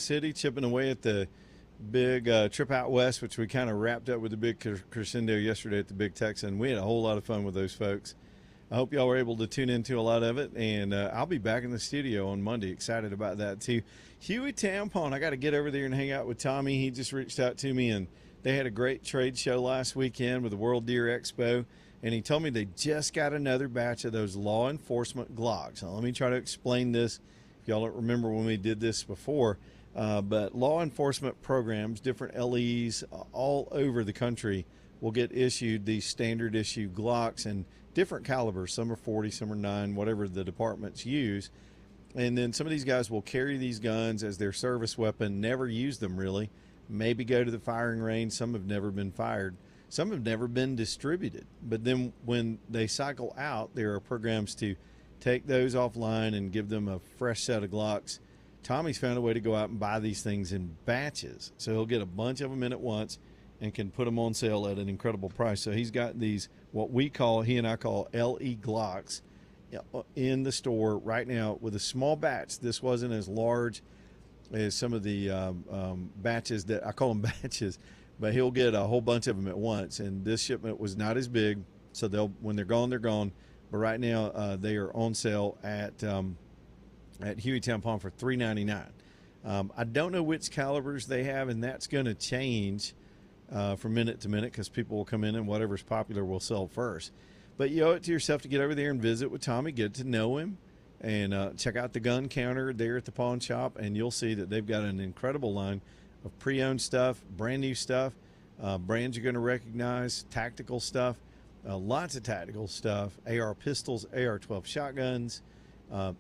City, chipping away at the big trip out west, which we kind of wrapped up with the big crescendo yesterday at the Big Texan. We had a whole lot of fun with those folks. I hope y'all were able to tune into a lot of it, and I'll be back in the studio on Monday. Excited about that, too. Hueytown Pawn, I got to get over there and hang out with Tommy. He just reached out to me, and they had a great trade show last weekend with the World Deer Expo, and he told me they just got another batch of those law enforcement Glocks. Now, let me try to explain this if y'all don't remember when we did this before. But law enforcement programs, different LEs all over the country will get issued these standard issue Glocks and different calibers. Some are 40, some are 9, whatever the departments use. And then some of these guys will carry these guns as their service weapon, never use them really, maybe go to the firing range. Some have never been fired. Some have never been distributed. But then when they cycle out, there are programs to take those offline and give them a fresh set of Glocks. Tommy's found a way to go out and buy these things in batches. So he'll get a bunch of them in at once and can put them on sale at an incredible price. So he's got these, what he and I call LE Glocks in the store right now with a small batch. This wasn't as large as some of the batches that I call them batches, but he'll get a whole bunch of them at once. And this shipment was not as big. So when they're gone, they're gone. But right now they are on sale at Hueytown Pawn for $3.99. I don't know which calibers they have, and that's going to change from minute to minute because people will come in and whatever's popular will sell first. But you owe it to yourself to get over there and visit with Tommy, get to know him, and check out the gun counter there at the pawn shop, and you'll see that they've got an incredible line of pre-owned stuff, brand new stuff, brands you're going to recognize, tactical stuff, lots of tactical stuff, AR pistols, AR-12 shotguns,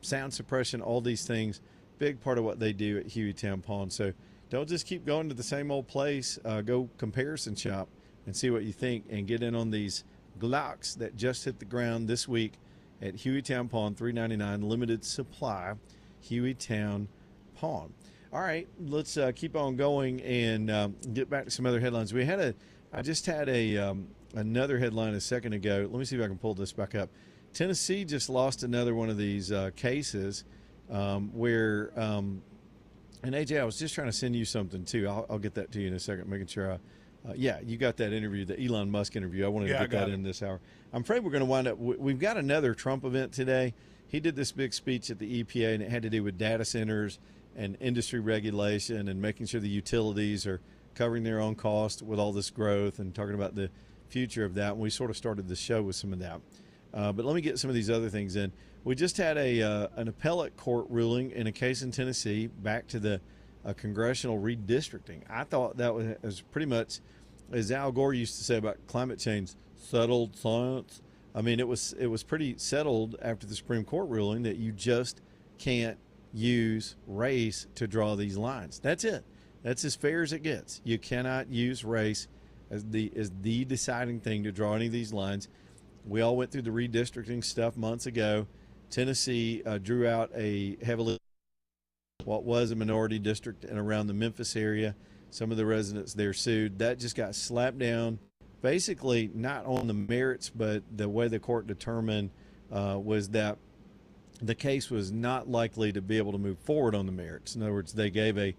sound suppression, all these things. Big part of what they do at Hueytown Pawn. So don't just keep going to the same old place. Go comparison shop and see what you think and get in on these Glocks that just hit the ground this week at Hueytown Pawn, $3.99, limited supply, Hueytown Pawn. All right, let's keep on going and get back to some other headlines. I just had another headline a second ago. Let me see if I can pull this back up. Tennessee just lost another one of these cases where, and AJ, I was just trying to send you something too. I'll get that to you in a second, making sure yeah, you got that interview, the Elon Musk interview. I wanted to get that in this hour. I'm afraid we're going to wind up, we've got another Trump event today. He did this big speech at the EPA, and it had to do with data centers and industry regulation and making sure the utilities are covering their own cost with all this growth and talking about the future of that. And we sort of started the show with some of that. But let me get some of these other things in. We just had an appellate court ruling in a case in Tennessee back to the congressional redistricting. I thought that was pretty much, as Al Gore used to say about climate change, settled science. I mean, it was pretty settled after the Supreme Court ruling that you just can't use race to draw these lines. That's it. That's as fair as it gets. You cannot use race as the deciding thing to draw any of these lines. We all went through the redistricting stuff months ago. Tennessee drew out a heavily what was a minority district and around the Memphis area. Some of the residents there sued. That just got slapped down. Basically, not on the merits, but the way the court determined was that the case was not likely to be able to move forward on the merits. In other words, they gave a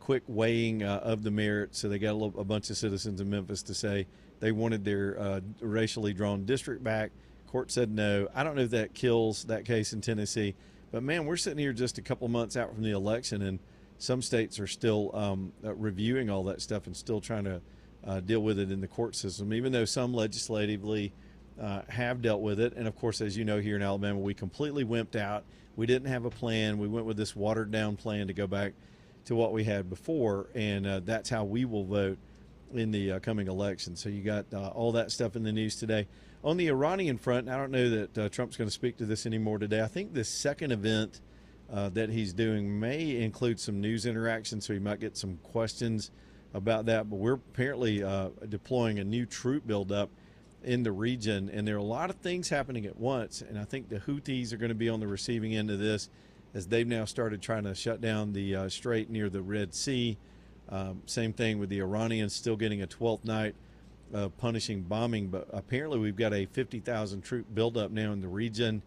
quick weighing of the merits, so they got a bunch of citizens in Memphis to say they wanted their racially drawn district back. Court said no. I don't know if that kills that case in Tennessee, but man, we're sitting here just a couple months out from the election, and some states are still reviewing all that stuff and still trying to deal with it in the court system, even though some legislatively have dealt with it. And of course, as you know, here in Alabama, we completely wimped out. We didn't have a plan. We went with this watered down plan to go back to what we had before, and that's how we will vote in the coming election. So you got all that stuff in the news today. On the Iranian front, I don't know that Trump's going to speak to this anymore today. I think this second event that he's doing may include some news interaction, so he might get some questions about that. But we're apparently deploying a new troop buildup in the region, and there are a lot of things happening at once, and I think the Houthis are going to be on the receiving end of this as they've now started trying to shut down the strait near the Red Sea. Same thing with the Iranians still getting a 12th night punishing bombing, but apparently we've got a 50,000 troop buildup now in the region.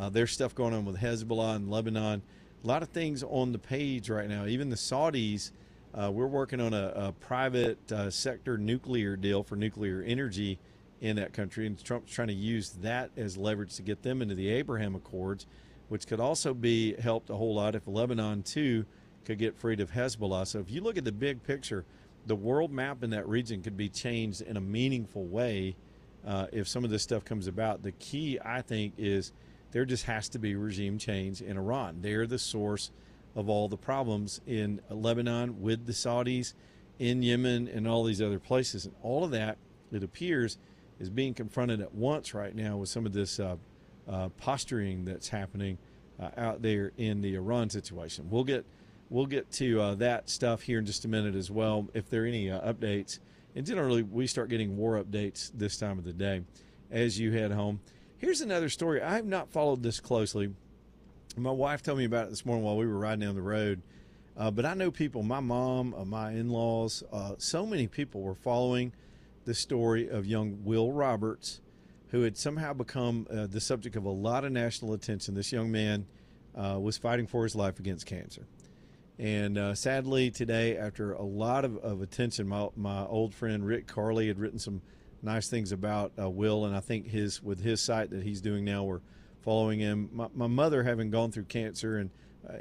There's stuff going on with Hezbollah and Lebanon. a lot of things on the page right now. Even the Saudis, we're working on a private sector nuclear deal for nuclear energy in that country, and Trump's trying to use that as leverage to get them into the Abraham Accords, which could also be helped a whole lot if Lebanon too could get freed of Hezbollah. So if you look at the big picture, the world map in that region could be changed in a meaningful way if some of this stuff comes about. The key, I think, is there just has to be regime change in Iran. They're the source of all the problems in Lebanon with the Saudis, in Yemen, and all these other places. And all of that, it appears, is being confronted at once right now with some of this posturing that's happening out there in the Iran situation. We'll get to that stuff here in just a minute as well, if there are any updates. And generally, we start getting war updates this time of the day as you head home. Here's another story. I have not followed this closely. My wife told me about it this morning while we were riding down the road. But I know people, my mom, my in-laws, so many people were following the story of young Will Roberts, who had somehow become the subject of a lot of national attention. This young man was fighting for his life against cancer. And sadly today, after a lot of attention, my old friend Rick Carley had written some nice things about Will, and I think with his site that he's doing now, we're following him. My mother, having gone through cancer,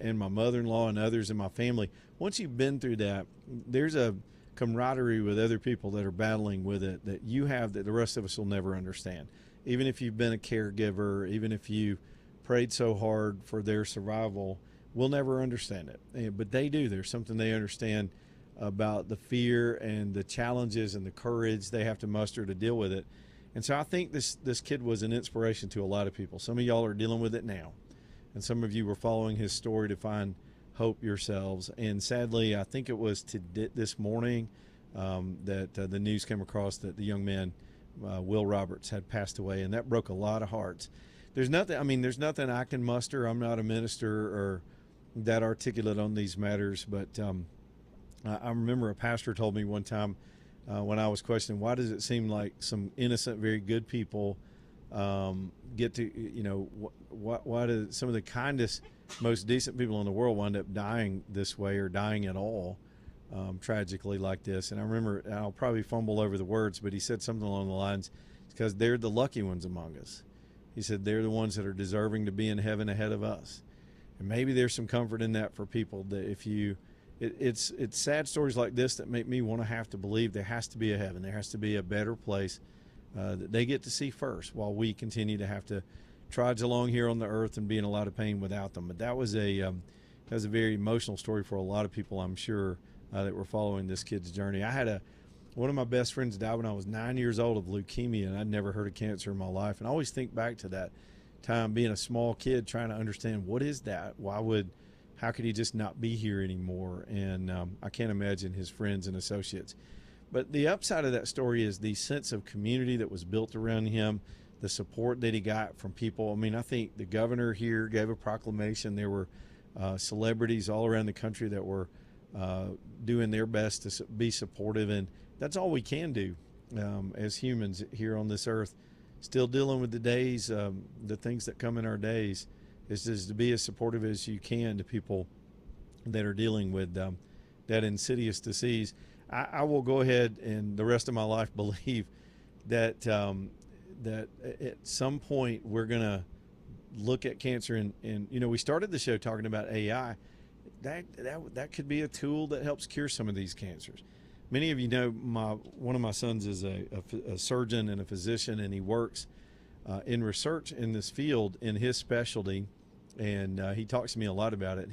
and my mother-in-law and others in my family, once you've been through that, there's a camaraderie with other people that are battling with it that you have that the rest of us will never understand. Even if you've been a caregiver, even if you prayed so hard for their survival, we'll never understand it. But they do. There's something they understand about the fear and the challenges and the courage they have to muster to deal with it. And so I think this kid was an inspiration to a lot of people. Some of y'all are dealing with it now, and some of you were following his story to find hope yourselves. And sadly, I think it was this morning that the news came across that the young man, Will Roberts, had passed away, and that broke a lot of hearts. There's nothing I can muster. I'm not a minister or that articulate on these matters, but I remember a pastor told me one time when I was questioning, why does it seem like some innocent, very good people get to, why do some of the kindest, most decent people in the world wind up dying this way or dying at all, tragically like this? And I remember, I'll probably fumble over the words, but he said something along the lines, because they're the lucky ones among us. He said they're the ones that are deserving to be in heaven ahead of us. And maybe there's some comfort in that for people, that if it's sad stories like this that make me want to have to believe there has to be a heaven. There has to be a better place that they get to see first, while we continue to have to trudge along here on the earth and be in a lot of pain without them. But that was a very emotional story for a lot of people, I'm sure, that were following this kid's journey. I had one of my best friends died when I was 9 years old of leukemia, and I'd never heard of cancer in my life. And I always think back to that time, being a small kid, trying to understand, what is that? How could he just not be here anymore? And I can't imagine his friends and associates. But the upside of that story is the sense of community that was built around him, the support that he got from people. I mean, I think the governor here gave a proclamation. There were celebrities all around the country that were doing their best to be supportive, and that's all we can do as humans here on this earth, still dealing with the days, the things that come in our days, is just to be as supportive as you can to people that are dealing with that insidious disease. I will go ahead and the rest of my life believe that that at some point we're going to look at cancer and we started the show talking about AI. That could be a tool that helps cure some of these cancers. Many of you know one of my sons is a surgeon and a physician, and he works in research in this field in his specialty, and he talks to me a lot about it.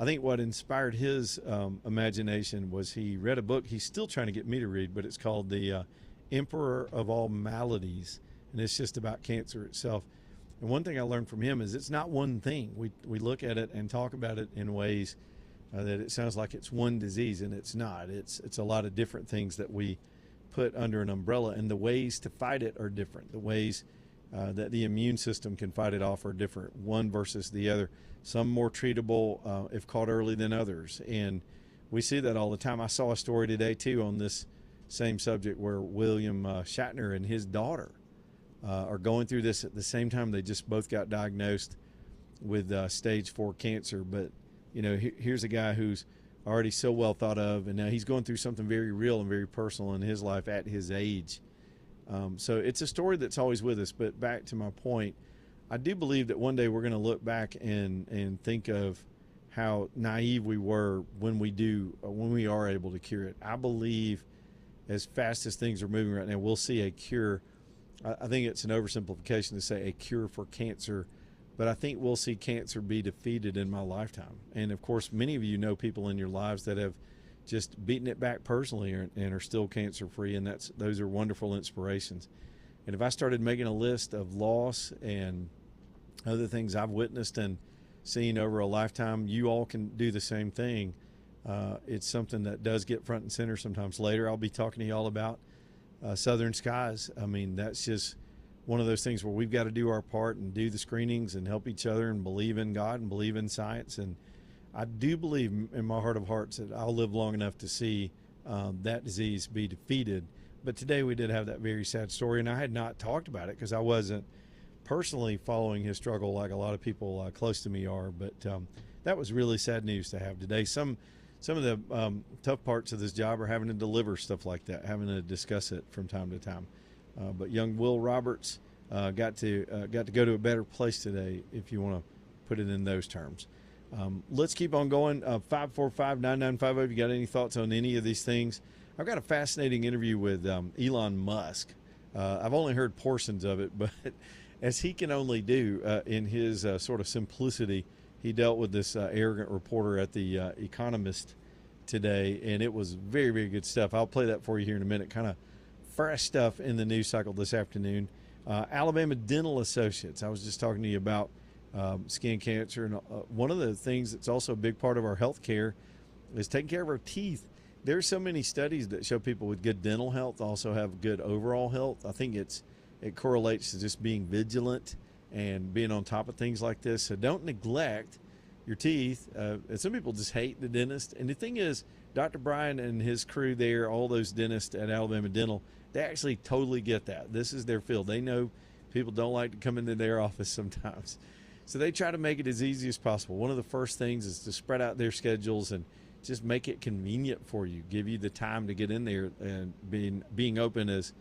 I think what inspired his imagination was he read a book he's still trying to get me to read, but it's called The Emperor of All Maladies, and it's just about cancer itself. And one thing I learned from him is it's not one thing. We look at it and talk about it in ways that it sounds like it's one disease, and it's not. It's a lot of different things that we put under an umbrella, and the ways to fight it are different. The ways that the immune system can fight it off are different, one versus the other. Some more treatable if caught early than others, and we see that all the time. I saw a story today too on this same subject where William Shatner and his daughter are going through this at the same time. They just both got diagnosed with stage 4 cancer. But here's a guy who's already so well thought of, and now he's going through something very real and very personal in his life at his age. So it's a story that's always with us. But back to my point, I do believe that one day we're going to look back and think of how naive we were when we are able to cure it. I believe as fast as things are moving right now, we'll see a cure. I think it's an oversimplification to say a cure for cancer, but I think we'll see cancer be defeated in my lifetime. And of course, many of you know people in your lives that have just beaten it back personally and are still cancer free, and those are wonderful inspirations. And if I started making a list of loss and other things I've witnessed and seen over a lifetime, you all can do the same thing. It's something that does get front and center sometimes. Later, I'll be talking to you all about Southern Skies. I mean, that's just one of those things where we've got to do our part and do the screenings and help each other and believe in God and believe in science. And I do believe in my heart of hearts that I'll live long enough to see that disease be defeated. But today we did have that very sad story, and I had not talked about it because I wasn't personally following his struggle like a lot of people close to me are. But that was really sad news to have today. Some of the tough parts of this job are having to deliver stuff like that, having to discuss it from time to time. But young Will Roberts got to go to a better place today, if you want to put it in those terms. Let's keep on going. 545-9950. If you got any thoughts on any of these things, I've got a fascinating interview with Elon Musk. I've only heard portions of it, but as he can only do in his sort of simplicity, he dealt with this arrogant reporter at the Economist today, and it was very, very good stuff. I'll play that for you here in a minute. Kind of fresh stuff in the news cycle this afternoon. Alabama Dental Associates. I was just talking to you about skin cancer, and one of the things that's also a big part of our health care is taking care of our teeth. There's so many studies that show people with good dental health also have good overall health. I think it correlates to just being vigilant and being on top of things like this. So don't neglect your teeth. And some people just hate the dentist. And the thing is, Dr. Brian and his crew there, all those dentists at Alabama Dental, they actually totally get that. This is their field. They know people don't like to come into their office sometimes. So they try to make it as easy as possible. One of the first things is to spread out their schedules and just make it convenient for you, give you the time to get in there, and being open as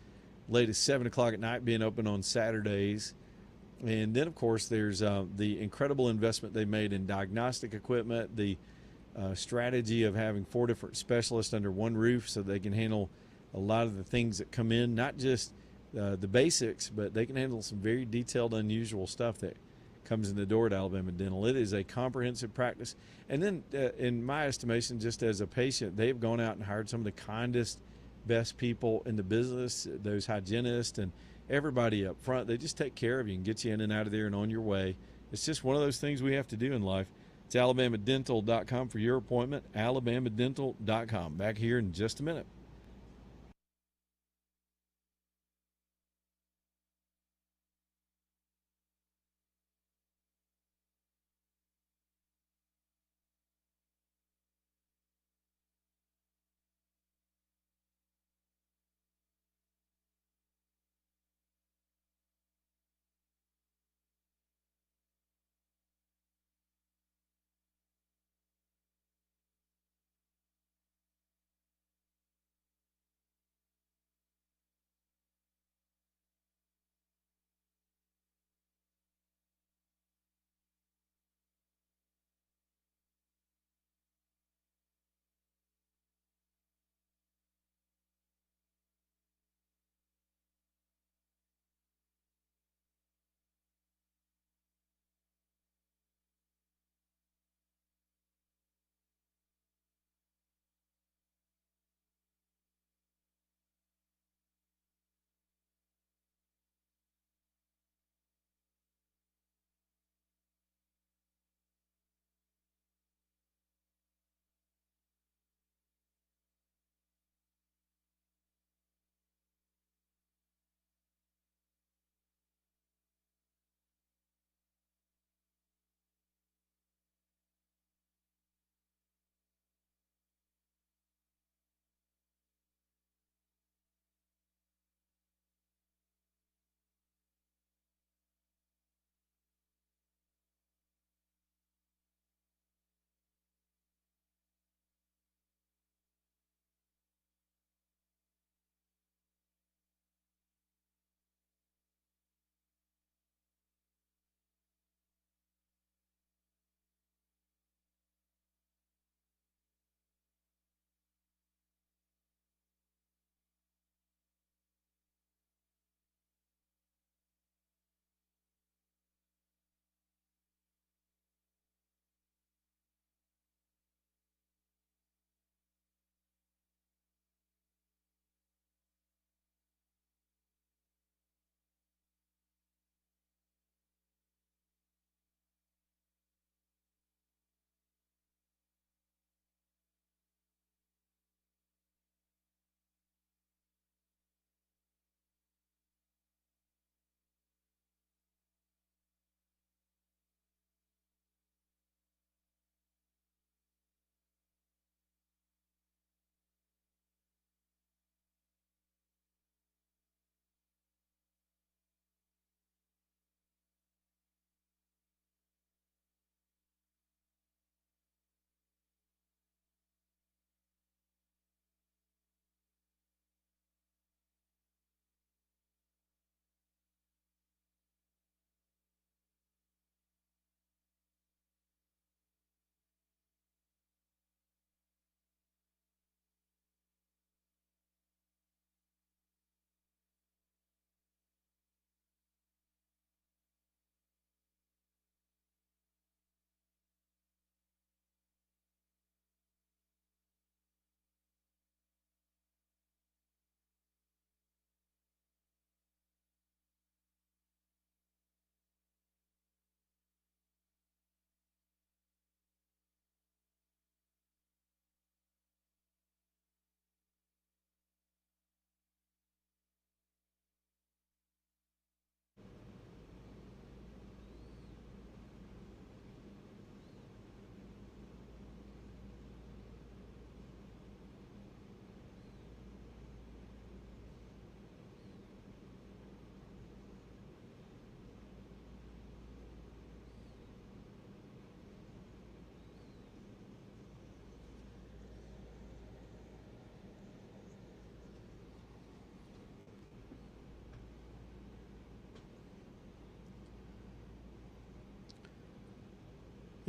late as 7 o'clock at night, being open on Saturdays. And then, of course, there's the incredible investment they made in diagnostic equipment, the strategy of having 4 different specialists under one roof so they can handle a lot of the things that come in, not just the basics, but they can handle some very detailed, unusual stuff that comes in the door at Alabama Dental. It is a comprehensive practice. And then, in my estimation, just as a patient, they've gone out and hired some of the kindest, best people in the business, those hygienists and everybody up front. They just take care of you and get you in and out of there and on your way. It's just one of those things we have to do in life. It's alabamadental.com for your appointment, alabamadental.com. Back here in just a minute.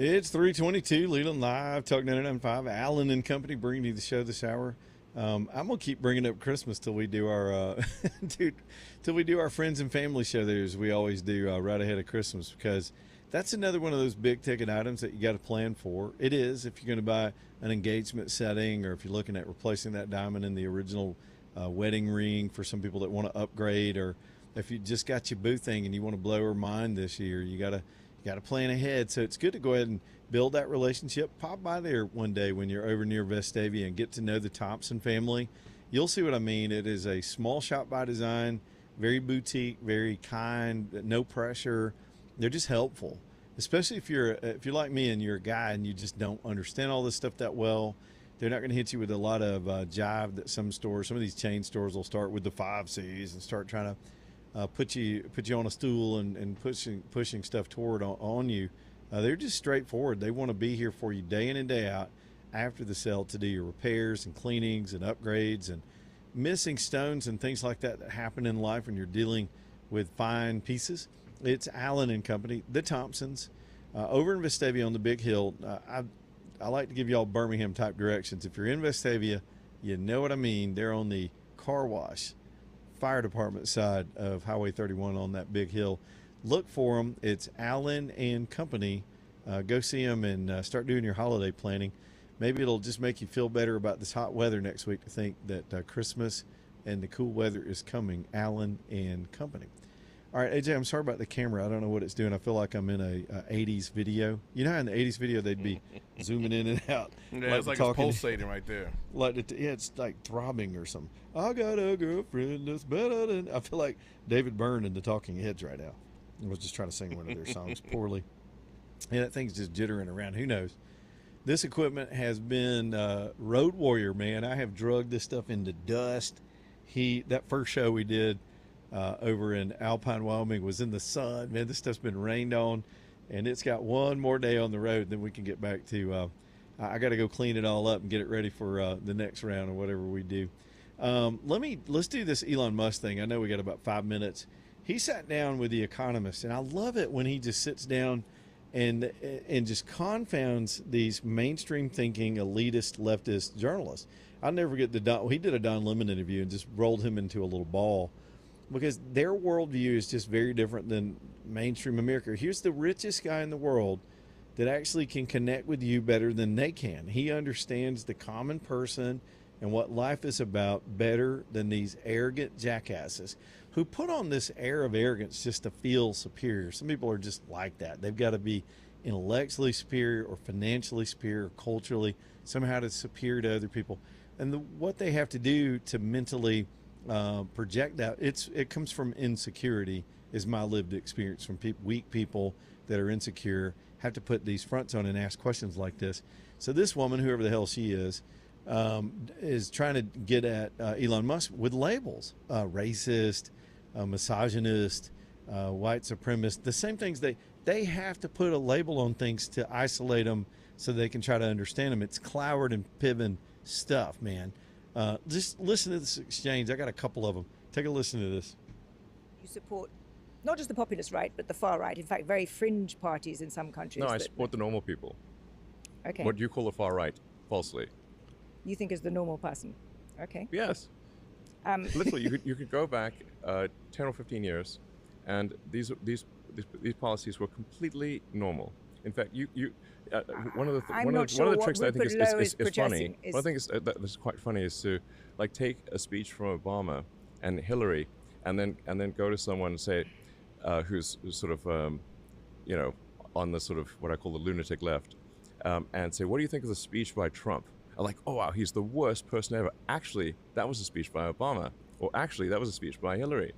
It's 322, Leland Live, Talk 99.5. Allen and Company bringing you the show this hour. I'm gonna keep bringing up Christmas till we do our till we do our friends and family show there, as we always do right ahead of Christmas, because that's another one of those big ticket items that you got to plan for. It is, if you're going to buy an engagement setting, or if you're looking at replacing that diamond in the original wedding ring for some people that want to upgrade, or if you just got your boo thing and you want to blow her mind this year, you gotta plan ahead. So it's good to go ahead and build that relationship. Pop by there one day when you're over near Vestavia and get to know the Thompson family. You'll see what I mean. It is a small shop by design, very boutique, very kind, no pressure. They're just helpful, especially if you're like me and you're a guy and you just don't understand all this stuff that well. They're not going to hit you with a lot of jive that some of these chain stores will start with the 5 C's and start trying to put you on a stool and pushing stuff toward on you. They're just straightforward. They want to be here for you day in and day out after the sale to do your repairs and cleanings and upgrades and missing stones and things like that happen in life when you're dealing with fine pieces. It's Allen and Company, the Thompsons, over in Vestavia on the Big Hill. I like to give y'all Birmingham type directions. If you're in Vestavia, you know what I mean. They're on the car wash fire department side of Highway 31 on that big hill. Look for them. It's Allen and Company. Go see them and start doing your holiday planning. Maybe it'll just make you feel better about this hot weather next week to think that Christmas and the cool weather is coming. Allen and Company. All right, AJ, I'm sorry about the camera. I don't know what it's doing. I feel like I'm in a 80s video. You know how in the 80s video they'd be zooming in and out? Yeah, it's like it's pulsating right there. It's like throbbing or something. I got a girlfriend that's better than... I feel like David Byrne in the Talking Heads right now. I was just trying to sing one of their songs poorly. And that thing's just jittering around. Who knows? This equipment has been road warrior, man. I have drugged this stuff into dust. That first show we did over in Alpine, Wyoming was in the sun. Man, this stuff's been rained on, and it's got one more day on the road. Then we can get back to I got to go clean it all up and get it ready for the next round or whatever we do. Let's do this Elon Musk thing. I know we got about 5 minutes. He sat down with The Economist, and I love it when he just sits down and just confounds these mainstream thinking elitist leftist journalists. I'll never forget he did a Don Lemon interview and just rolled him into a little ball, because their worldview is just very different than mainstream America. Here's the richest guy in the world that actually can connect with you better than they can. He understands the common person and what life is about better than these arrogant jackasses who put on this air of arrogance just to feel superior. Some people are just like that. They've got to be intellectually superior or financially superior or culturally, somehow to superior to other people. And what they have to do to mentally project that, it comes from insecurity, is my lived experience from weak people that are insecure, have to put these fronts on and ask questions like this. So this woman, whoever the hell she is trying to get at Elon Musk with labels, racist, misogynist, white supremacist, the same things. They have to put a label on things to isolate them so they can try to understand them. It's Cloward and Piven stuff, man. Just listen to this exchange. I got a couple of them. Take a listen to this. You support not just the populist right, but the far right. In fact, very fringe parties in some countries. No, I support the normal people. Okay. What you call the far right, falsely. You think is the normal person. Okay. Yes. Literally, you could go back 10 or 15 years, and these policies were completely normal. In fact, one of the tricks that I think is funny. One of the things that's quite funny is to take a speech from Obama and Hillary, and then go to someone and say, who's sort of on the sort of what I call the lunatic left, and say, what do you think of the speech by Trump? I'm like, oh wow, he's the worst person ever. Actually, that was a speech by Obama, or actually, that was a speech by Hillary.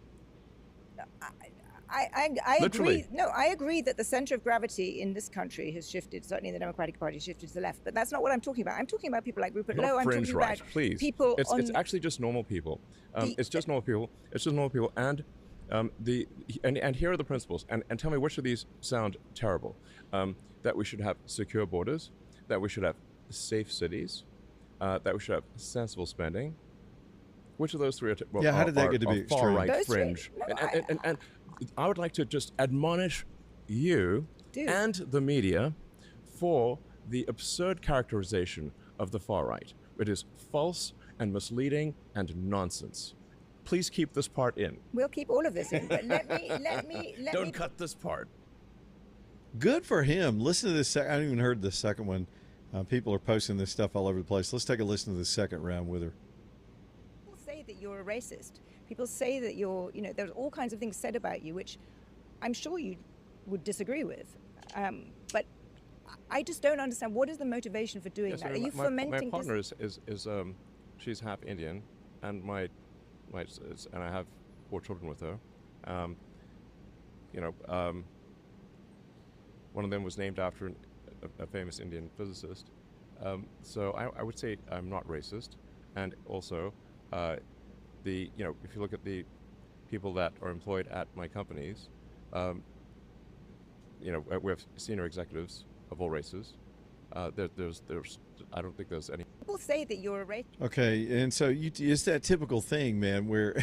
I agree. No, I agree that the center of gravity in this country has shifted. Certainly, the Democratic Party shifted to the left. But that's not what I'm talking about. I'm talking about people like Rupert Lowe. I'm talking right, about please. people. It's actually just normal people. It's just normal people. It's just normal people. And and here are the principles. And tell me which of these sound terrible. That we should have secure borders. That we should have safe cities. That we should have sensible spending. Which of those three are how did that get to be far extreme? right fringe? And I would like to just admonish you and the media for the absurd characterization of the far right. It is false and misleading and nonsense. Please keep this part in. We'll keep all of this in, but let me. Don't cut this part. Good for him. Listen to this. I haven't even heard the second one. People are posting this stuff all over the place. Let's take a listen to the second round with her. People say that you're a racist. People say that you're, there's all kinds of things said about you, which I'm sure you would disagree with. But I just don't understand. What is the motivation for doing that? Are you fomenting? My partner is she's half Indian, and and I have 4 children with her. One of them was named after a famous Indian physicist. So I would say I'm not racist, and also if you look at the people that are employed at my companies, we have senior executives of all races. There's I don't think there's any. People say that you're a racist. Okay, and so it's that typical thing, man, where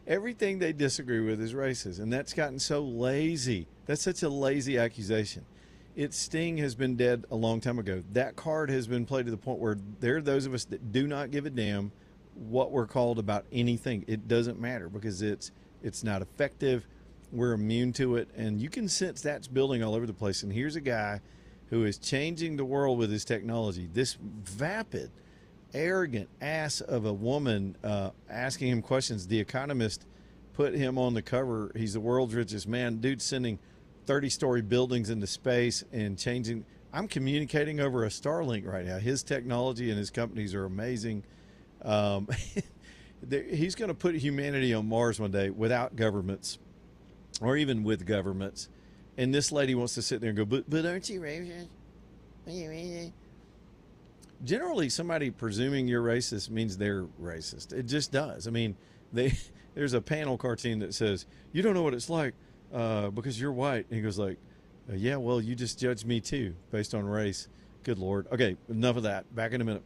everything they disagree with is racist, and that's gotten so lazy. That's such a lazy accusation. Its sting has been dead a long time ago. That card has been played to the point where there are those of us that do not give a damn what we're called about anything. It doesn't matter because it's not effective. We're immune to it, and you can sense that's building all over the place. And here's a guy who is changing the world with his technology. This vapid, arrogant ass of a woman asking him questions. The Economist put him on the cover. He's the world's richest man. Dude's sending 30-story buildings into space and changing. I'm communicating over a Starlink right now. His technology and his companies are amazing. He's going to put humanity on Mars one day without governments, or even with governments. And this lady wants to sit there and go, but aren't you racist? Generally, somebody presuming you're racist means they're racist. It just does. I mean, there's a panel cartoon that says, you don't know what it's like because you're white. And he goes like, yeah, well, you just judged me too based on race. Good Lord. Okay, enough of that. Back in a minute.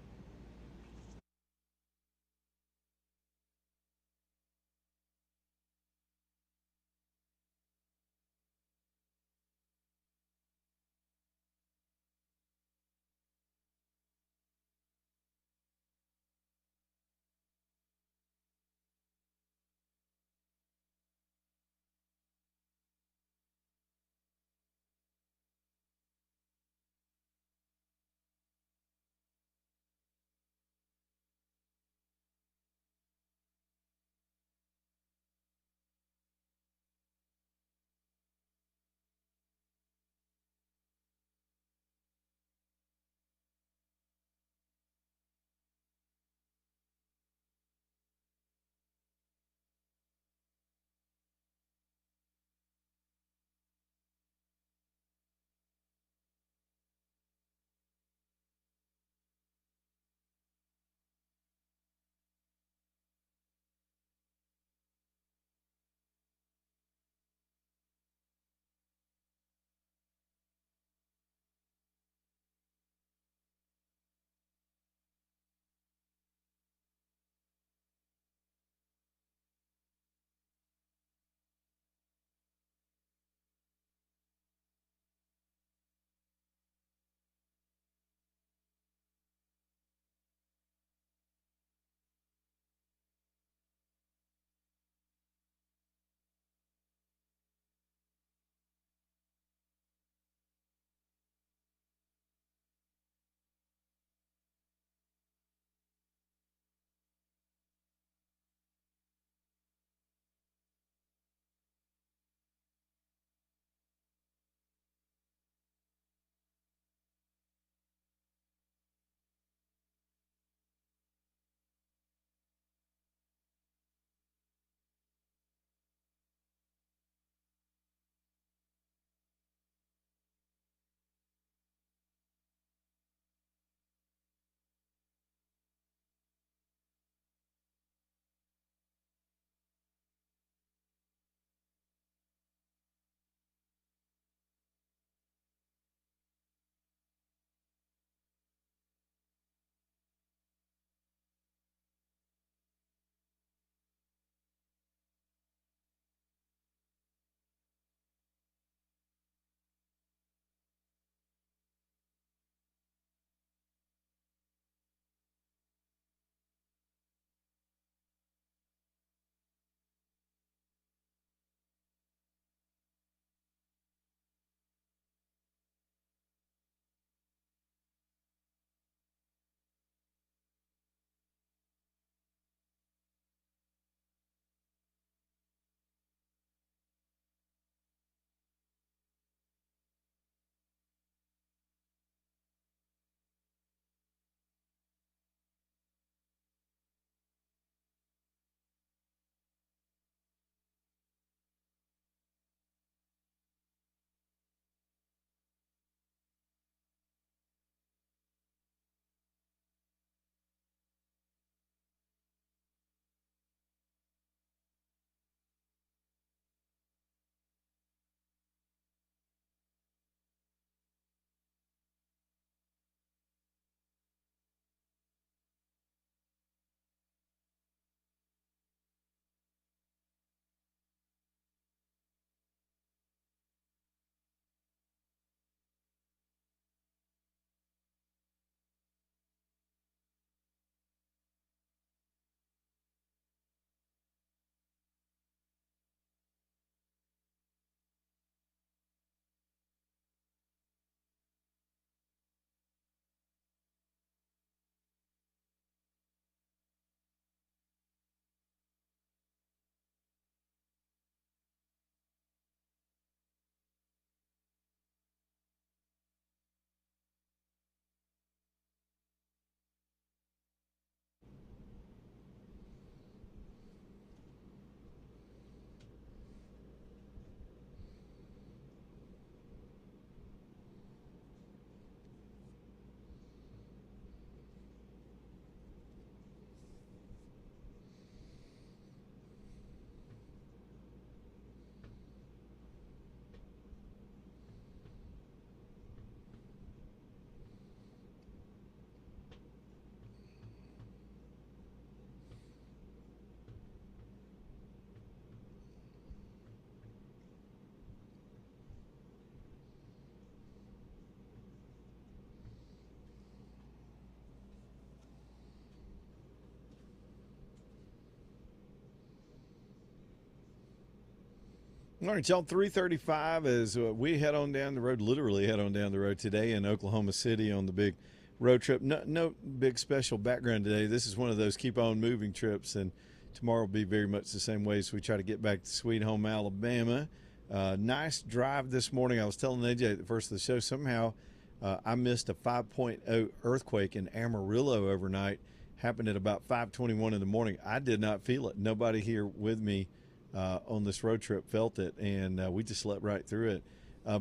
All right, y'all, 3:35 as we head on down the road, literally head on down the road today in Oklahoma City on the big road trip. No big special background today. This is one of those keep on moving trips, and tomorrow will be very much the same way as we try to get back to sweet home Alabama. Nice drive this morning. I was telling AJ at the first of the show, somehow I missed a 5.0 earthquake in Amarillo overnight. Happened at about 5:21 in the morning. I did not feel it. Nobody here with me on this road trip felt it, and we just slept right through it.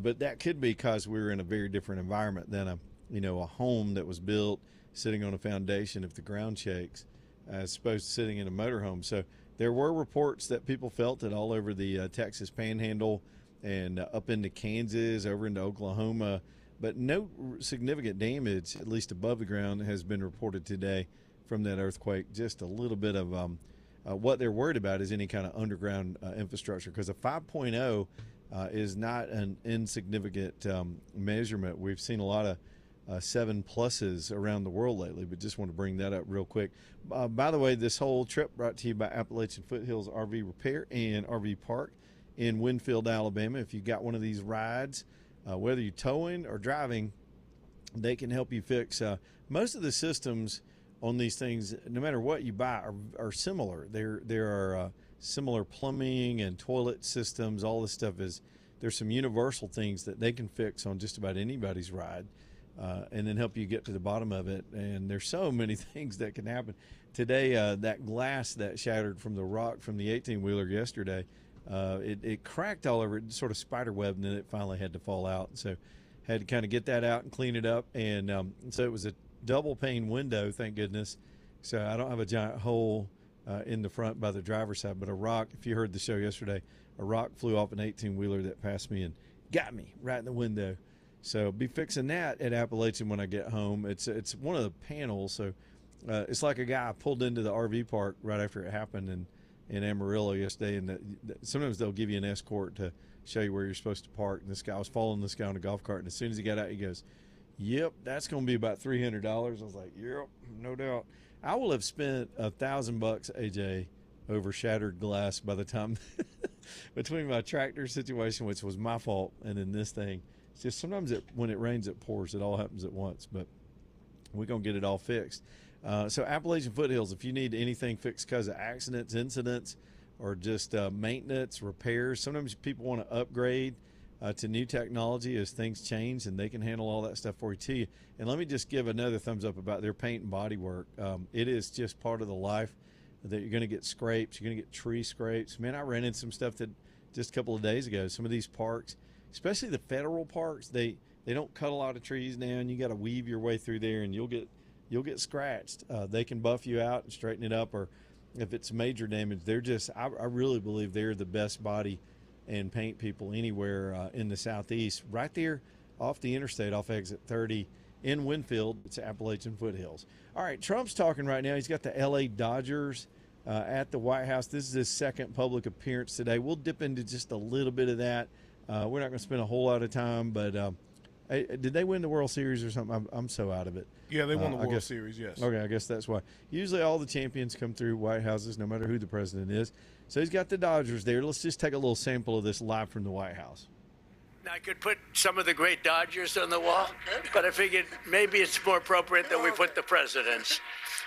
But that could be because we were in a very different environment than a home that was built sitting on a foundation if the ground shakes, as opposed to sitting in a motorhome. So there were reports that people felt it all over the Texas Panhandle and up into Kansas, over into Oklahoma, but no significant damage, at least above the ground, has been reported today from that earthquake. Just a little bit of what they're worried about is any kind of underground infrastructure, because a 5.0 is not an insignificant measurement. We've seen a lot of 7+ around the world lately, but just want to bring that up real quick. By the way, this whole trip brought to you by Appalachian Foothills RV Repair and RV Park in Winfield, Alabama. If you got one of these rides, whether you're towing or driving, they can help you fix most of the systems on these things. No matter what you buy are similar. There are similar plumbing and toilet systems. All this stuff there's some universal things that they can fix on just about anybody's ride, and then help you get to the bottom of it. And there's so many things that can happen. Today, that glass that shattered from the rock from the 18-wheeler yesterday, it cracked all over it, sort of spider web, and then it finally had to fall out. So had to kind of get that out and clean it up. And so it was a double pane window, thank goodness. So I don't have a giant hole in the front by the driver's side, but a rock, if you heard the show yesterday, a rock flew off an 18-wheeler that passed me and got me right in the window. So be fixing that at Appalachian when I get home. It's one of the panels, so it's like a guy pulled into the RV park right after it happened in Amarillo yesterday, and sometimes they'll give you an escort to show you where you're supposed to park. And this guy was following this guy on a golf cart, and as soon as he got out, he goes, "Yep, that's going to be about $300." I was like, "Yep, no doubt." I will have spent $1,000, AJ, over shattered glass by the time between my tractor situation, which was my fault, and then this thing. It's just sometimes when it rains, it pours. It all happens at once, but we're going to get it all fixed. So Appalachian Foothills, if you need anything fixed because of accidents, incidents, or just maintenance, repairs, sometimes people want to upgrade to new technology as things change, and they can handle all that stuff for you too. And let me just give another thumbs up about their paint and body work. It is just part of the life that you're going to get scrapes. You're going to get tree scrapes. Man, I ran into some stuff that just a couple of days ago. Some of these parks, especially the federal parks, they don't cut a lot of trees down. You got to weave your way through there, and you'll get scratched. They can buff you out and straighten it up, or if it's major damage, I really believe they're the best body and paint people anywhere in the Southeast. Right there off the interstate, off exit 30 in Winfield, it's Appalachian Foothills. All right, Trump's talking right now. He's got the LA Dodgers at the White House. This is his second public appearance today. We'll dip into just a little bit of that. We're not going to spend a whole lot of time, but did they win the World Series or something? I'm so out of it. Yeah, they won the World Series, yes. Okay, I guess that's why. Usually all the champions come through White Houses, no matter who the president is. So he's got the Dodgers there. Let's just take a little sample of this live from the White House. I could put some of the great Dodgers on the wall, but I figured maybe it's more appropriate that we put the presidents.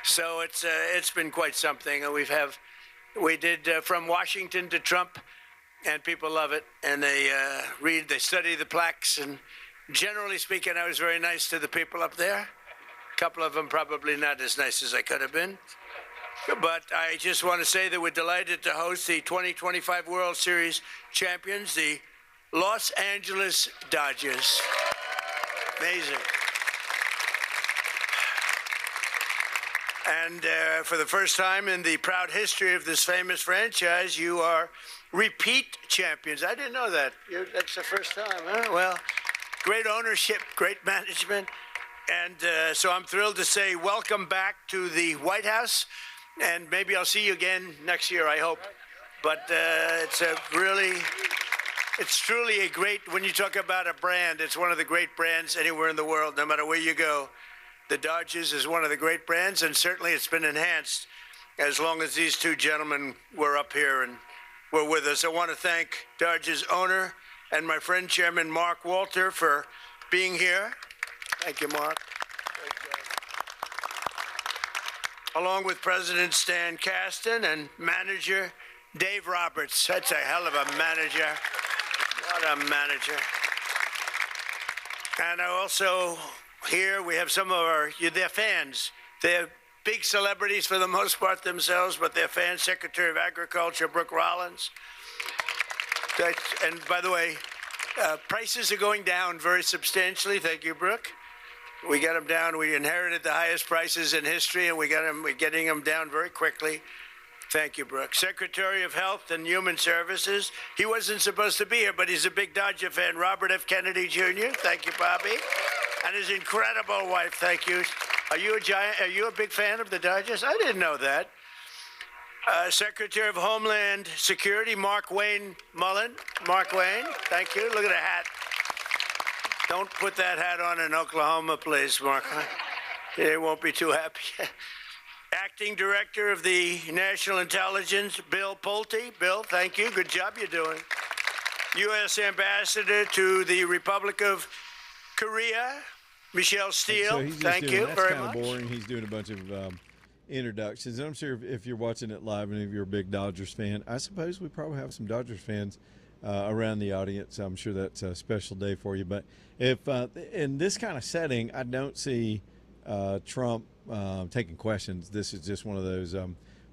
So it's been quite something. We did from Washington to Trump, and people love it. And they study the plaques, and generally speaking, I was very nice to the people up there. A couple of them probably not as nice as I could have been. But I just want to say that we're delighted to host the 2025 World Series champions, the Los Angeles Dodgers. Amazing. And for the first time in the proud history of this famous franchise, you are repeat champions. I didn't know that. That's the first time, huh? Well, great ownership, great management. And so I'm thrilled to say welcome back to the White House. And maybe I'll see you again next year, I hope. But it's truly a great, when you talk about a brand, it's one of the great brands anywhere in the world, no matter where you go. The Dodgers is one of the great brands, and certainly it's been enhanced as long as these two gentlemen were up here. And were with us. I want to thank Dodgers owner and my friend Chairman Mark Walter for being here. Thank you, Mark. Along with President Stan Kasten and manager Dave Roberts. That's a hell of a manager. What a manager. And also here we have some of their fans. They're big celebrities for the most part themselves, but they're fans. Secretary of Agriculture, Brooke Rollins. And by the way, prices are going down very substantially. Thank you, Brooke. We got them down. We inherited the highest prices in history, and we're getting them down very quickly. Thank you, Brooke. Secretary of Health and Human Services. He wasn't supposed to be here, but he's a big Dodger fan. Robert F. Kennedy Jr. Thank you, Bobby. And his incredible wife. Thank you. Are you a big fan of the Dodgers? I didn't know that. Secretary of Homeland Security, Mark Wayne Mullen. Mark Wayne, thank you. Look at the hat. Don't put that hat on in Oklahoma, please, Mark. They won't be too happy. Acting Director of the National Intelligence, Bill Pulte. Bill, thank you. Good job you're doing. U.S. Ambassador to the Republic of Korea, Michelle Steele. So thank you very much. That's kind of boring. He's doing a bunch of introductions. And I'm sure if you're watching it live and if you're a big Dodgers fan, I suppose we probably have some Dodgers fans around the audience. I'm sure that's a special day for you. But if in this kind of setting, I don't see Trump taking questions. This is just one of those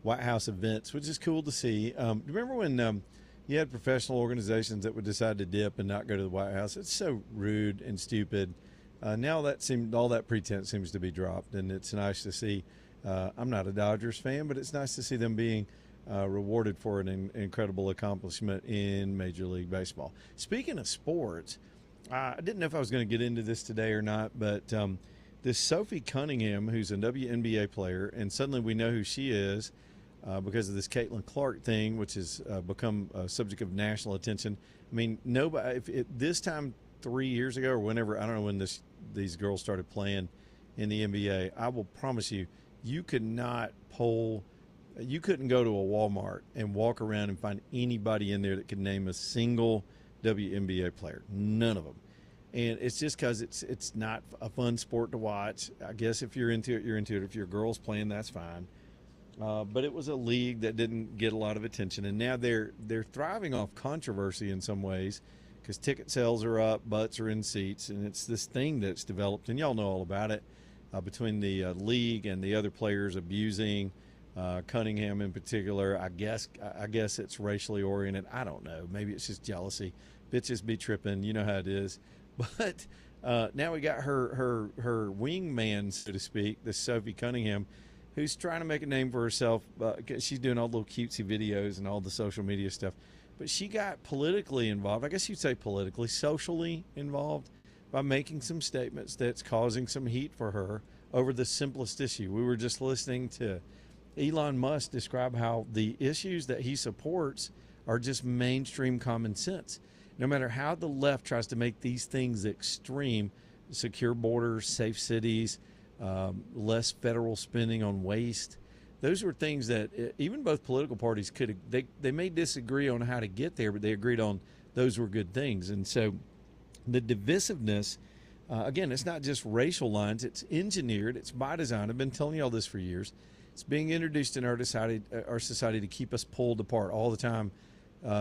White House events, which is cool to see. Remember when you had professional organizations that would decide to dip and not go to the White House? It's so rude and stupid. Now all that pretense seems to be dropped, and it's nice to see. I'm not a Dodgers fan, but it's nice to see them being rewarded for an incredible accomplishment in Major League Baseball. Speaking of sports, I didn't know if I was going to get into this today or not, but this Sophie Cunningham, who's a WNBA player, and suddenly we know who she is because of this Caitlin Clark thing, which has become a subject of national attention. I mean, nobody. This time 3 years ago or whenever, I don't know when these girls started playing in the NBA, I will promise you, you couldn't go to a Walmart and walk around and find anybody in there that could name a single WNBA player. None of them. And it's just because it's not a fun sport to watch. I guess if you're into it, you're into it. If your girl's playing, that's fine. But it was a league that didn't get a lot of attention, and now they're thriving off controversy in some ways because ticket sales are up, butts are in seats, and it's this thing that's developed, and y'all know all about it, between the league and the other players abusing Cunningham in particular. I guess it's racially oriented. I don't know. Maybe it's just jealousy. Bitches be tripping. You know how it is. But now we got her wingman, so to speak, this Sophie Cunningham, who's trying to make a name for herself. She's doing all the little cutesy videos and all the social media stuff. But she got politically involved. I guess you'd say politically, socially involved by making some statements that's causing some heat for her over the simplest issue. We were just listening to Elon Musk describe how the issues that he supports are just mainstream common sense. No matter how the left tries to make these things extreme, secure borders, safe cities, less federal spending on waste, those were things that even both political parties they may disagree on how to get there, but they agreed on those were good things. And so the divisiveness, again, it's not just racial lines, it's engineered, it's by design. I've been telling you all this for years. It's being introduced in our society to keep us pulled apart all the time,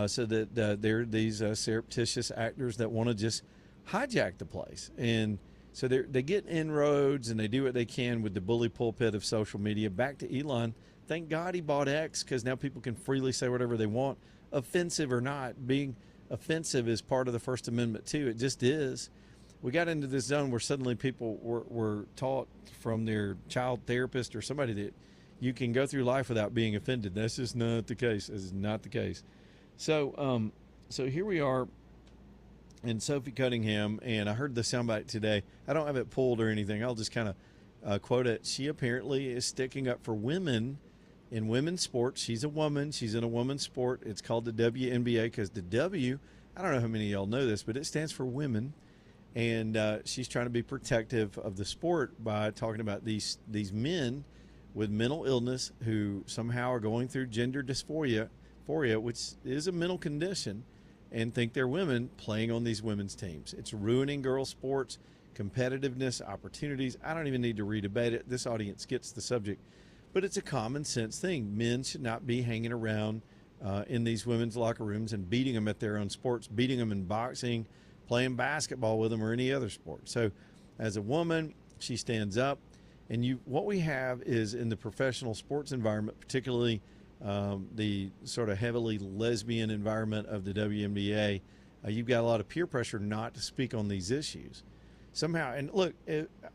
so that there are these surreptitious actors that want to just hijack the place. And so they get inroads and they do what they can with the bully pulpit of social media. Back to Elon, thank God he bought X, because now people can freely say whatever they want, offensive or not. Being offensive is part of the First Amendment too. It just is. We got into this zone where suddenly people were taught from their child therapist or somebody that you can go through life without being offended. That's just not the case. This is not the case. So here we are in Sophie Cunningham, and I heard the soundbite today. I don't have it pulled or anything. I'll just kind of quote it. She apparently is sticking up for women in women's sports. She's a woman. She's in a women's sport. It's called the WNBA because the W, I don't know how many of y'all know this, but it stands for women. And she's trying to be protective of the sport by talking about these men with mental illness who somehow are going through gender dysphoria, dysphoria, which is a mental condition, and think they're women playing on these women's teams. It's ruining girls' sports, competitiveness, opportunities. I don't even need to re-debate it. This audience gets the subject. But it's a common sense thing. Men should not be hanging around in these women's locker rooms and beating them at their own sports, beating them in boxing, playing basketball with them, or any other sport. So as a woman, she stands up. And what we have is in the professional sports environment, particularly the sort of heavily lesbian environment of the WNBA, you've got a lot of peer pressure not to speak on these issues. Somehow, and look,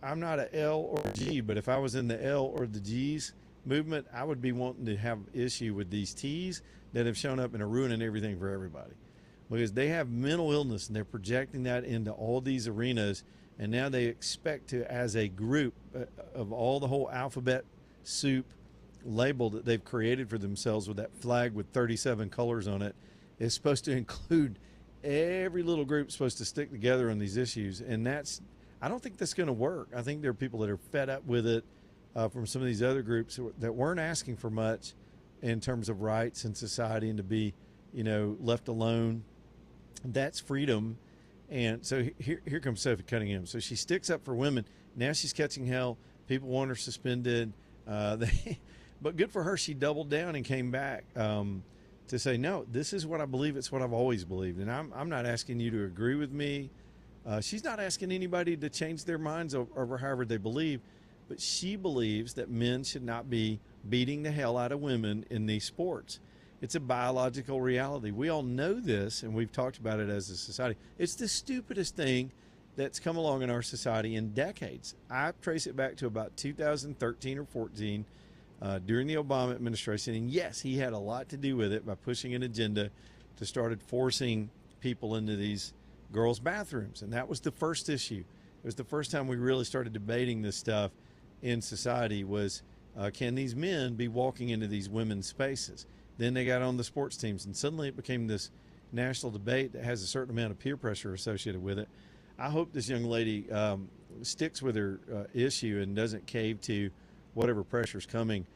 I'm not an L or a G, but if I was in the L or the G's movement, I would be wanting to have issue with these T's that have shown up and are ruining everything for everybody. Because they have mental illness and they're projecting that into all these arenas, and now they expect to, as a group of all the whole alphabet soup label that they've created for themselves with that flag with 37 colors on it, is supposed to include every little group supposed to stick together on these issues. And I don't think that's going to work. I think there are people that are fed up with it from some of these other groups that weren't asking for much in terms of rights in society and to be, left alone. That's freedom. And so here comes Sophie Cunningham. So she sticks up for women. Now she's catching hell. People want her suspended. But good for her. She doubled down and came back to say, no, this is what I believe. It's what I've always believed. And I'm not asking you to agree with me. She's not asking anybody to change their minds over however they believe. But she believes that men should not be beating the hell out of women in these sports. It's a biological reality. We all know this, and we've talked about it as a society. It's the stupidest thing that's come along in our society in decades. I trace it back to about 2013 or 14 during the Obama administration. And yes, he had a lot to do with it by pushing an agenda to start forcing people into these girls' bathrooms. And that was the first issue. It was the first time we really started debating this stuff in society was, can these men be walking into these women's spaces? Then they got on the sports teams, and suddenly it became this national debate that has a certain amount of peer pressure associated with it. I hope this young lady sticks with her issue and doesn't cave to whatever pressure's coming.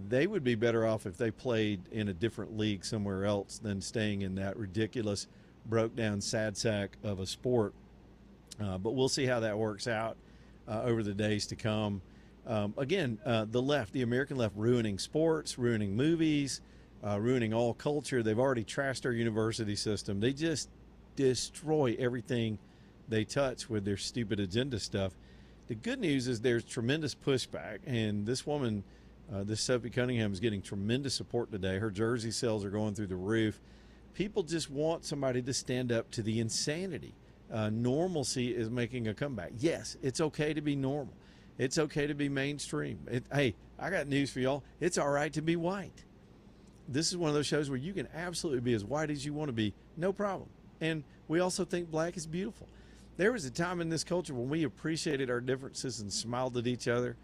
They would be better off if they played in a different league somewhere else than staying in that ridiculous, broke-down sad sack of a sport. But we'll see how that works out over the days to come. Again, the American left, ruining sports, ruining movies, ruining all culture. They've already trashed our university system. They just destroy everything they touch with their stupid agenda stuff. The good news is there's tremendous pushback, and this woman, this Sophie Cunningham, is getting tremendous support today. Her jersey sales are going through the roof. People just want somebody to stand up to the insanity. Normalcy is making a comeback. Yes, it's okay to be normal. It's okay to be mainstream. Hey, I got news for y'all. It's all right to be white. This is one of those shows where you can absolutely be as white as you want to be, no problem. And we also think black is beautiful. There was a time in this culture when we appreciated our differences and smiled at each other.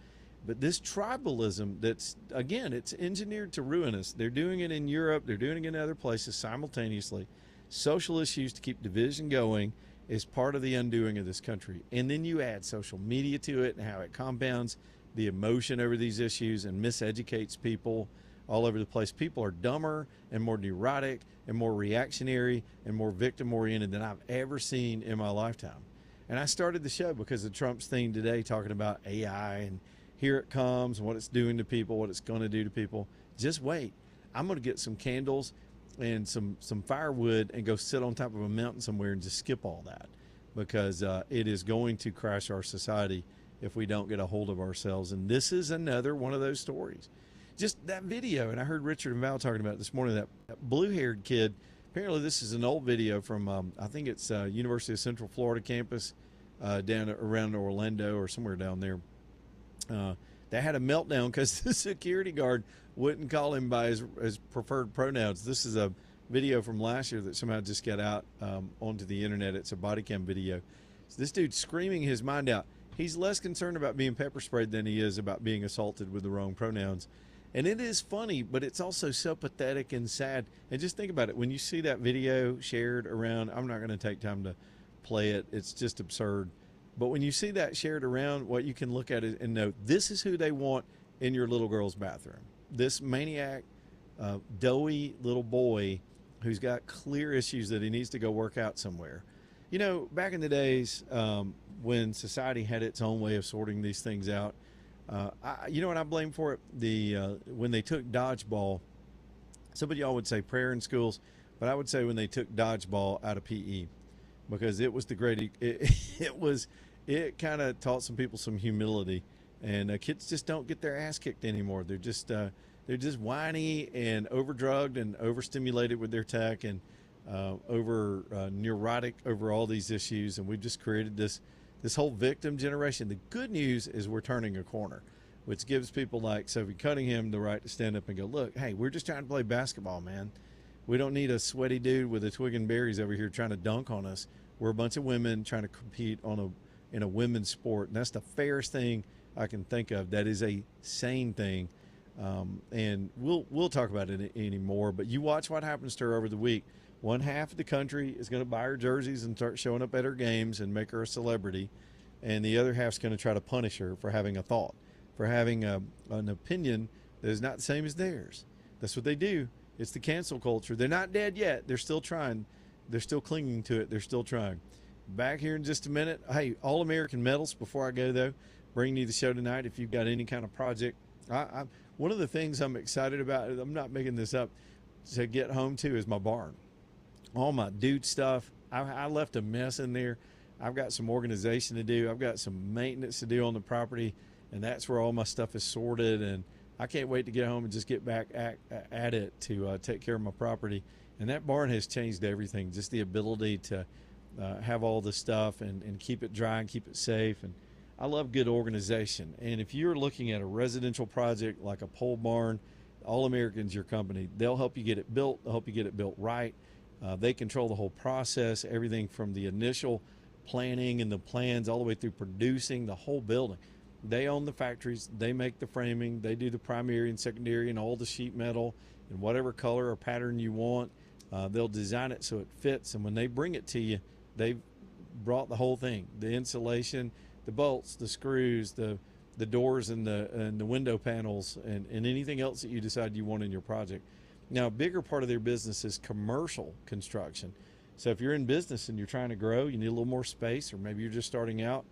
But this tribalism that's, again, it's engineered to ruin us. They're doing it in Europe. They're doing it in other places simultaneously. Social issues to keep division going is part of the undoing of this country. And then you add social media to it and how it compounds the emotion over these issues and miseducates people all over the place. People are dumber and more neurotic and more reactionary and more victim-oriented than I've ever seen in my lifetime. And I started the show because of Trump's theme today, talking about AI and here it comes, what it's doing to people, what it's going to do to people. Just wait. I'm going to get some candles and some firewood and go sit on top of a mountain somewhere and just skip all that, because it is going to crash our society if we don't get a hold of ourselves. And this is another one of those stories. Just that video, and I heard Richard and Val talking about it this morning, that blue-haired kid. Apparently this is an old video from, I think it's University of Central Florida campus down around Orlando or somewhere down there. They had a meltdown because the security guard wouldn't call him by his preferred pronouns. This is a video from last year that somehow just got out onto the internet. It's a body cam video. So this dude's screaming his mind out. He's less concerned about being pepper sprayed than he is about being assaulted with the wrong pronouns. And it is funny, but it's also so pathetic and sad. And just think about it. When you see that video shared around, I'm not going to take time to play it. It's just absurd. But when you see that shared around, what you can look at it and know, this is who they want in your little girl's bathroom. This maniac doughy little boy who's got clear issues that he needs to go work out somewhere. You know, back in the days when society had its own way of sorting these things out, you know what I blame for it? When they took dodgeball, some of y'all would say prayer in schools, but I would say when they took dodgeball out of PE, because it was the great, it kind of taught some people some humility, and kids just don't get their ass kicked anymore. They're just whiny and overdrugged and overstimulated with their tech, and over neurotic over all these issues, and we've just created this whole victim generation. The good news is we're turning a corner, which gives people like Sophie Cunningham the right to stand up and go, look, hey, we're just trying to play basketball, man. We don't need a sweaty dude with a twig and berries over here trying to dunk on us. We're a bunch of women trying to compete in a women's sport, and that's the fairest thing I can think of. That is a sane thing, and we'll talk about it anymore. But you watch what happens to her over the week. One half of the country is going to buy her jerseys and start showing up at her games and make her a celebrity, and the other half's going to try to punish her for having a thought, for having an opinion that is not the same as theirs. That's what they do. It's the cancel culture. They're not dead yet. They're still trying. They're still clinging to it. They're still trying. Back here in just a minute. Hey, All-American medals. Before I go, though, bringing you the show tonight if you've got any kind of project. One of the things I'm excited about, I'm not making this up, to get home to is my barn. All my dude stuff. I left a mess in there. I've got some organization to do. I've got some maintenance to do on the property, and that's where all my stuff is sorted. And I can't wait to get home and just get back at it to take care of my property. And that barn has changed everything. Just the ability to have all the stuff and keep it dry and keep it safe. And I love good organization. And if you're looking at a residential project like a pole barn, All American's your company. They'll help you get it built. They'll help you get it built right. They control the whole process, everything from the initial planning and the plans all the way through producing the whole building. They own the factories. They make the framing. They do the primary and secondary and all the sheet metal in whatever color or pattern you want. They'll design it so it fits. And when they bring it to you, they've brought the whole thing, the insulation, the bolts, the screws, the doors and the window panels, and anything else that you decide you want in your project. Now, a bigger part of their business is commercial construction. So if you're in business and you're trying to grow, you need a little more space, or maybe you're just starting out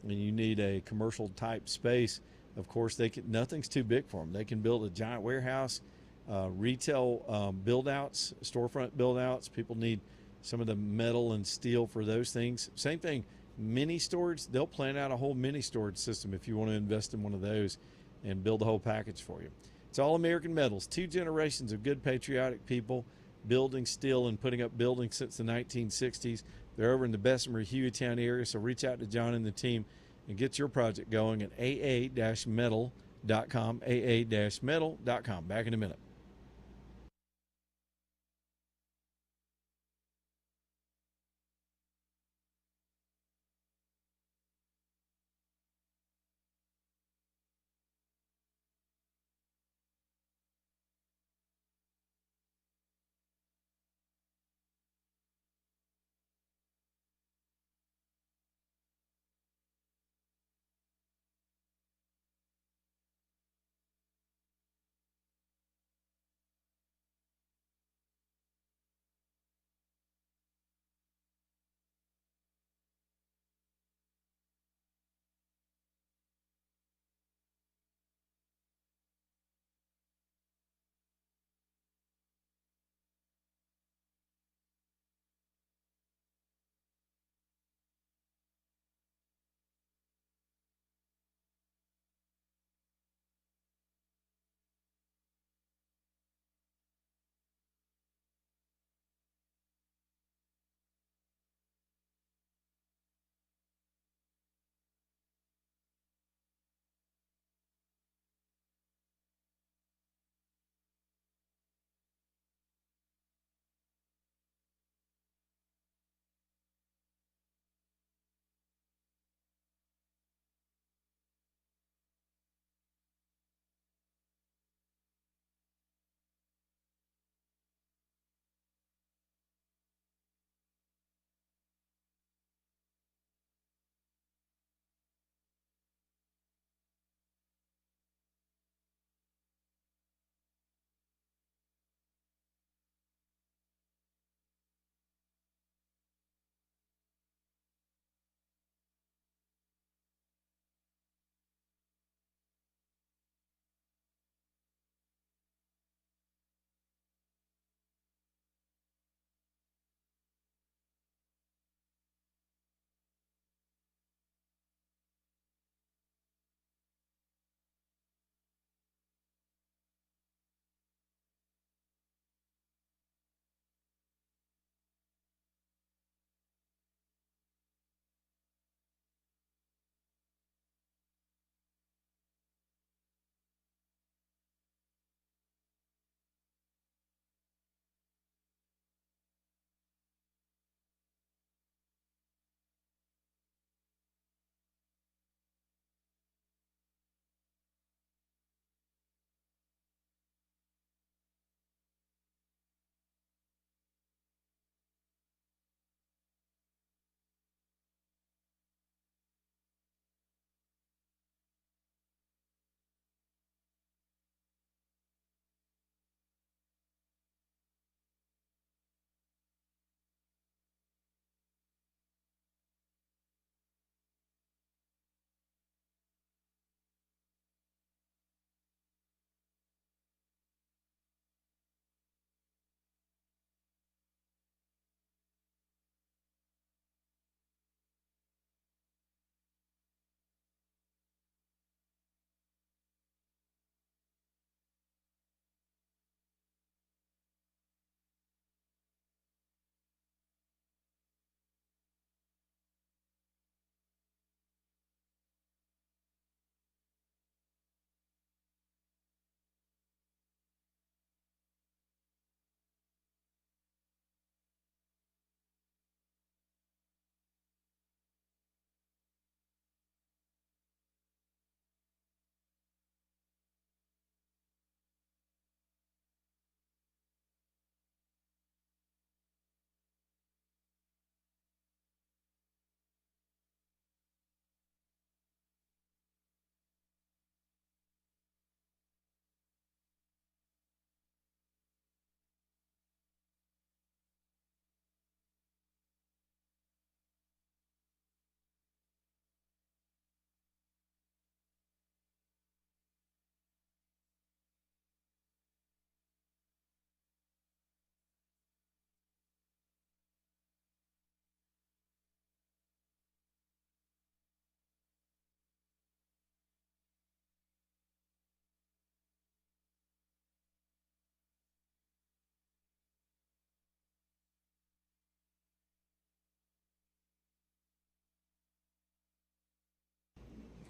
and you need a commercial type space. Of course, nothing's too big for them. They can build a giant warehouse, retail build outs, storefront build outs. People need some of the metal and steel for those things. Same thing, mini storage. They'll plan out a whole mini storage system if you want to invest in one of those and build the whole package for you. It's All American Metals. 2 generations of good patriotic people building steel and putting up buildings since the 1960s. They're over in the Bessemer, Hueytown area, so reach out to John and the team and get your project going at aa-metal.com, aa-metal.com. Back in a minute.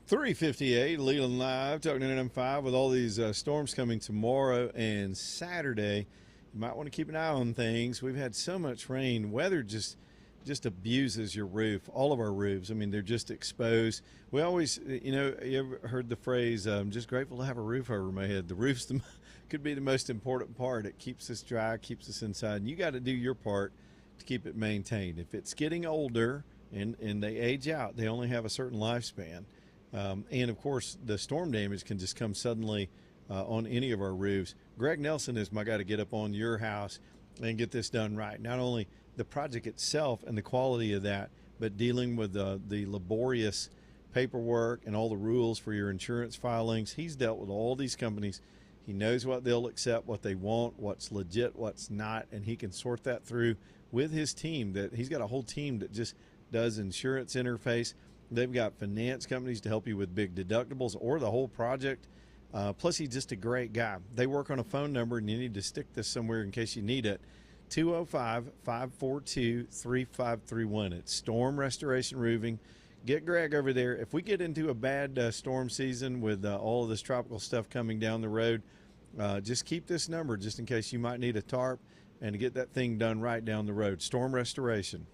3:58, Leland Live, talking to NM5 with all these storms coming tomorrow and Saturday. You might want to keep an eye on things. We've had so much rain. Weather just abuses your roof. All of our roofs, I mean, they're just exposed. We always, you know, you ever heard the phrase, I'm just grateful to have a roof over my head. The roof's could be the most important part. It keeps us dry, keeps us inside. And you got to do your part to keep it maintained. If it's getting older and they age out, they only have a certain lifespan. And of course, the storm damage can just come suddenly on any of our roofs. Greg Nelson is my guy to get up on your house and get this done right. Not only the project itself and the quality of that, but dealing with the laborious paperwork and all the rules for your insurance filings. He's dealt with all these companies. He knows what they'll accept, what they want, what's legit, what's not, and he can sort that through with his team. That he's got a whole team that just does insurance interface. They've got finance companies to help you with big deductibles or the whole project. Plus, he's just a great guy. They work on a phone number, and you need to stick this somewhere in case you need it. 205-542-3531. It's Storm Restoration Roofing. Get Greg over there. If we get into a bad storm season with all of this tropical stuff coming down the road, just keep this number just in case you might need a tarp and to get that thing done right down the road. Storm Restoration.